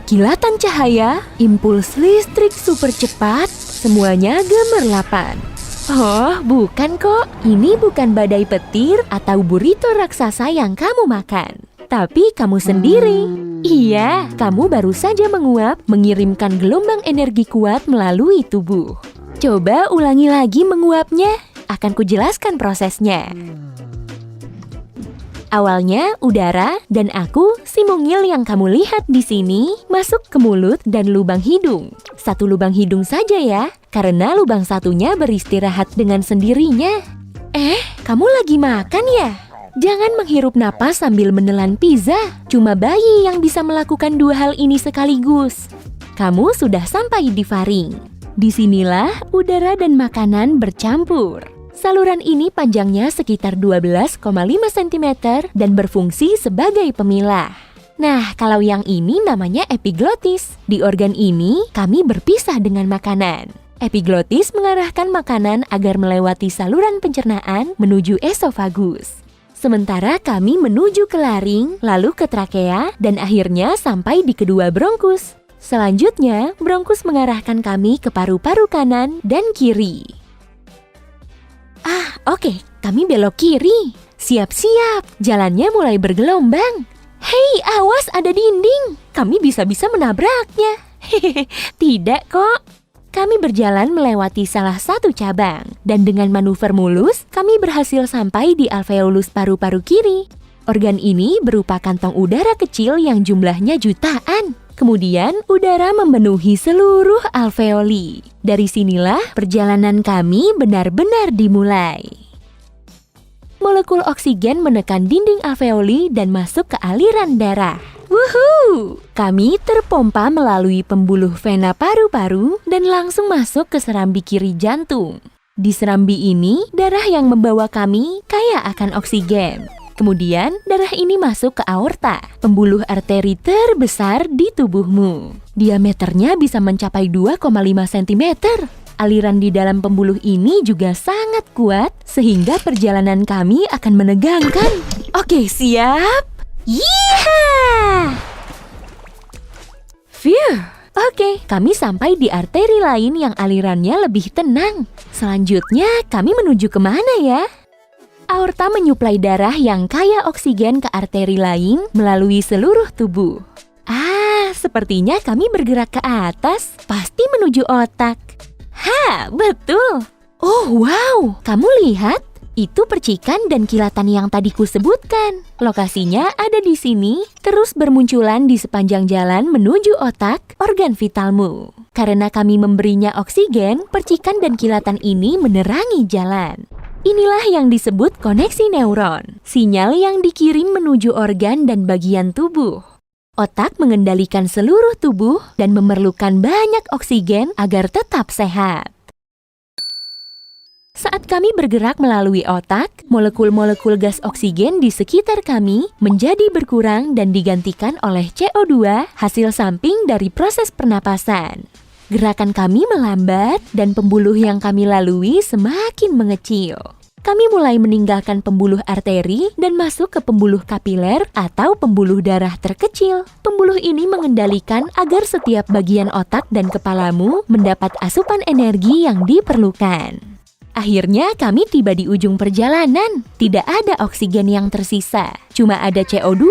kilatan cahaya, impuls listrik super cepat, semuanya gemerlapan. Oh, bukan kok. Ini bukan badai petir atau burrito raksasa yang kamu makan. Tapi kamu sendiri. Iya, kamu baru saja menguap, mengirimkan gelombang energi kuat melalui tubuh. Coba ulangi lagi menguapnya. Akan kujelaskan prosesnya. Awalnya, udara dan aku, si mungil yang kamu lihat di sini, masuk ke mulut dan lubang hidung. Satu lubang hidung saja ya, karena lubang satunya beristirahat dengan sendirinya. Kamu lagi makan ya? Jangan menghirup napas sambil menelan pizza. Cuma bayi yang bisa melakukan dua hal ini sekaligus. Kamu sudah sampai di faring. Disinilah udara dan makanan bercampur. Saluran ini panjangnya sekitar 12,5 cm dan berfungsi sebagai pemilah. Nah, kalau yang ini namanya epiglotis. Di organ ini, kami berpisah dengan makanan. Epiglotis mengarahkan makanan agar melewati saluran pencernaan menuju esofagus. Sementara kami menuju ke laring, lalu ke trakea, dan akhirnya sampai di kedua bronkus. Selanjutnya, bronkus mengarahkan kami ke paru-paru kanan dan kiri. Oke, kami belok kiri. Siap-siap, jalannya mulai bergelombang. Hei, awas ada dinding. Kami bisa-bisa menabraknya. Hehehe, tidak kok. Kami berjalan melewati salah satu cabang. Dan dengan manuver mulus, kami berhasil sampai di alveolus paru-paru kiri. Organ ini berupa kantong udara kecil yang jumlahnya jutaan. Kemudian, udara memenuhi seluruh alveoli. Dari sinilah perjalanan kami benar-benar dimulai. Molekul oksigen menekan dinding alveoli dan masuk ke aliran darah. Wuhuu! Kami terpompa melalui pembuluh vena paru-paru dan langsung masuk ke serambi kiri jantung. Di serambi ini, darah yang membawa kami kaya akan oksigen. Kemudian, darah ini masuk ke aorta, pembuluh arteri terbesar di tubuhmu. Diameternya bisa mencapai 2,5 cm. Aliran di dalam pembuluh ini juga sangat kuat, sehingga perjalanan kami akan menegangkan. Oke, siap? Yeeha! Phew! Oke, kami sampai di arteri lain yang alirannya lebih tenang. Selanjutnya, kami menuju kemana ya? Aorta menyuplai darah yang kaya oksigen ke arteri lain melalui seluruh tubuh. Sepertinya kami bergerak ke atas, pasti menuju otak. Betul. Oh, wow, kamu lihat? Itu percikan dan kilatan yang tadi kusebutkan. Lokasinya ada di sini, terus bermunculan di sepanjang jalan menuju otak, organ vitalmu. Karena kami memberinya oksigen, percikan dan kilatan ini menerangi jalan. Inilah yang disebut koneksi neuron, sinyal yang dikirim menuju organ dan bagian tubuh. Otak mengendalikan seluruh tubuh dan memerlukan banyak oksigen agar tetap sehat. Saat kami bergerak melalui otak, molekul-molekul gas oksigen di sekitar kami menjadi berkurang dan digantikan oleh CO2, hasil samping dari proses pernapasan. Gerakan kami melambat dan pembuluh yang kami lalui semakin mengecil. Kami mulai meninggalkan pembuluh arteri dan masuk ke pembuluh kapiler atau pembuluh darah terkecil. Pembuluh ini mengendalikan agar setiap bagian otak dan kepalamu mendapat asupan energi yang diperlukan. Akhirnya kami tiba di ujung perjalanan. Tidak ada oksigen yang tersisa, cuma ada CO2.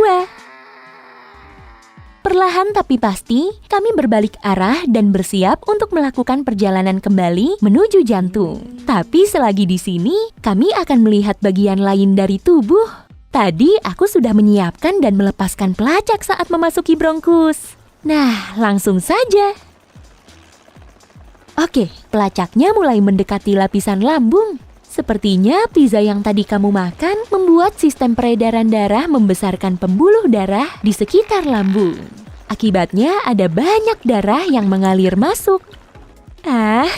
Perlahan tapi pasti, kami berbalik arah dan bersiap untuk melakukan perjalanan kembali menuju jantung. Tapi selagi di sini, kami akan melihat bagian lain dari tubuh. Tadi aku sudah menyiapkan dan melepaskan pelacak saat memasuki bronkus. Nah, langsung saja. Oke, pelacaknya mulai mendekati lapisan lambung. Sepertinya pizza yang tadi kamu makan membuat sistem peredaran darah membesarkan pembuluh darah di sekitar lambung. Akibatnya ada banyak darah yang mengalir masuk.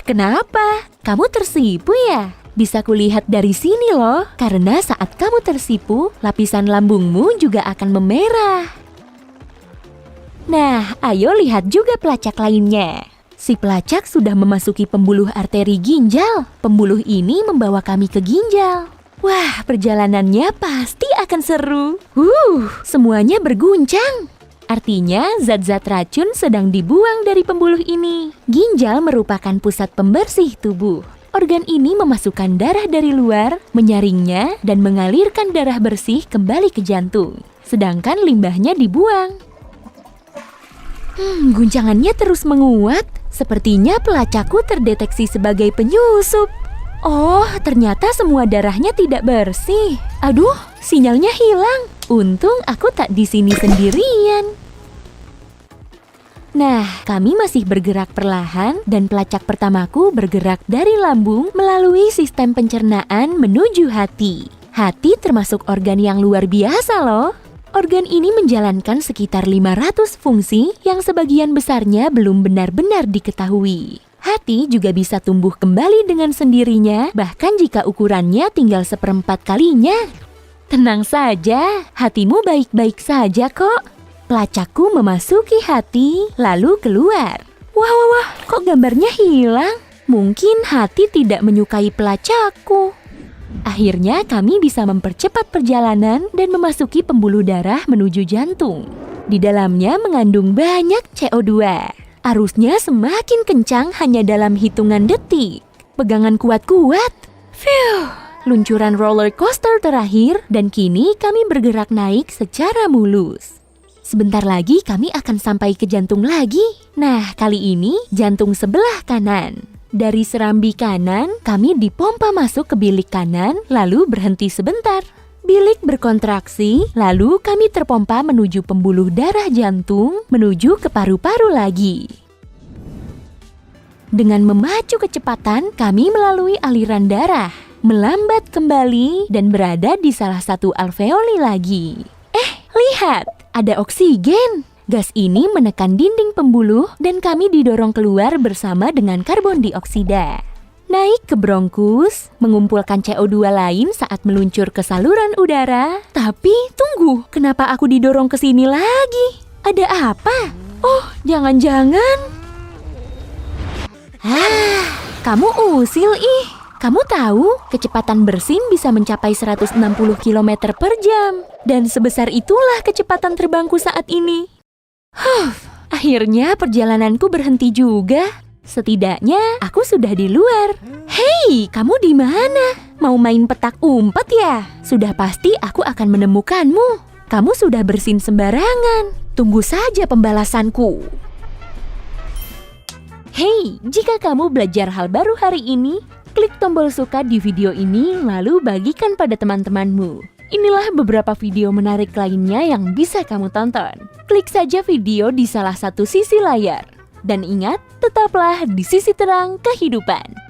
Kenapa? Kamu tersipu ya? Bisa kulihat dari sini loh, karena saat kamu tersipu, lapisan lambungmu juga akan memerah. Nah, ayo lihat juga pelacak lainnya. Si pelacak sudah memasuki pembuluh arteri ginjal. Pembuluh ini membawa kami ke ginjal. Wah, perjalanannya pasti akan seru. Semuanya berguncang. Artinya, zat-zat racun sedang dibuang dari pembuluh ini. Ginjal merupakan pusat pembersih tubuh. Organ ini memasukkan darah dari luar, menyaringnya, dan mengalirkan darah bersih kembali ke jantung. Sedangkan limbahnya dibuang. Guncangannya terus menguat. Sepertinya pelacakku terdeteksi sebagai penyusup. Oh, ternyata semua darahnya tidak bersih. Aduh, sinyalnya hilang. Untung aku tak di sini sendirian. Nah, kami masih bergerak perlahan dan pelacak pertamaku bergerak dari lambung melalui sistem pencernaan menuju hati. Hati termasuk organ yang luar biasa loh. Organ ini menjalankan sekitar 500 fungsi yang sebagian besarnya belum benar-benar diketahui. Hati juga bisa tumbuh kembali dengan sendirinya, bahkan jika ukurannya tinggal 1/4 kalinya. Tenang saja, hatimu baik-baik saja kok. Pelacakku memasuki hati, lalu keluar. Wah, kok gambarnya hilang? Mungkin hati tidak menyukai pelacakku. Akhirnya kami bisa mempercepat perjalanan dan memasuki pembuluh darah menuju jantung. Di dalamnya mengandung banyak CO2. Arusnya semakin kencang hanya dalam hitungan detik. Pegangan kuat-kuat. Luncuran roller coaster terakhir dan kini kami bergerak naik secara mulus. Sebentar lagi kami akan sampai ke jantung lagi. Nah, kali ini jantung sebelah kanan. Dari serambi kanan, kami dipompa masuk ke bilik kanan, lalu berhenti sebentar. Bilik berkontraksi, lalu kami terpompa menuju pembuluh darah jantung, menuju ke paru-paru lagi. Dengan memacu kecepatan, kami melalui aliran darah, melambat kembali, dan berada di salah satu alveoli lagi. Lihat, ada oksigen. Gas ini menekan dinding pembuluh dan kami didorong keluar bersama dengan karbon dioksida. Naik ke bronkus, mengumpulkan CO2 lain saat meluncur ke saluran udara. Tapi tunggu, kenapa aku didorong ke sini lagi? Ada apa? Oh, jangan-jangan... Kamu usil ih. Kamu tahu, kecepatan bersin bisa mencapai 160 km per jam. Dan sebesar itulah kecepatan terbangku saat ini. Akhirnya perjalananku berhenti juga. Setidaknya aku sudah di luar. Hei, kamu di mana? Mau main petak umpet ya? Sudah pasti aku akan menemukanmu. Kamu sudah bersin sembarangan. Tunggu saja pembalasanku. Hei, jika kamu belajar hal baru hari ini, klik tombol suka di video ini lalu bagikan pada teman-temanmu. Inilah beberapa video menarik lainnya yang bisa kamu tonton. Klik saja video di salah satu sisi layar. Dan ingat, tetaplah di sisi terang kehidupan.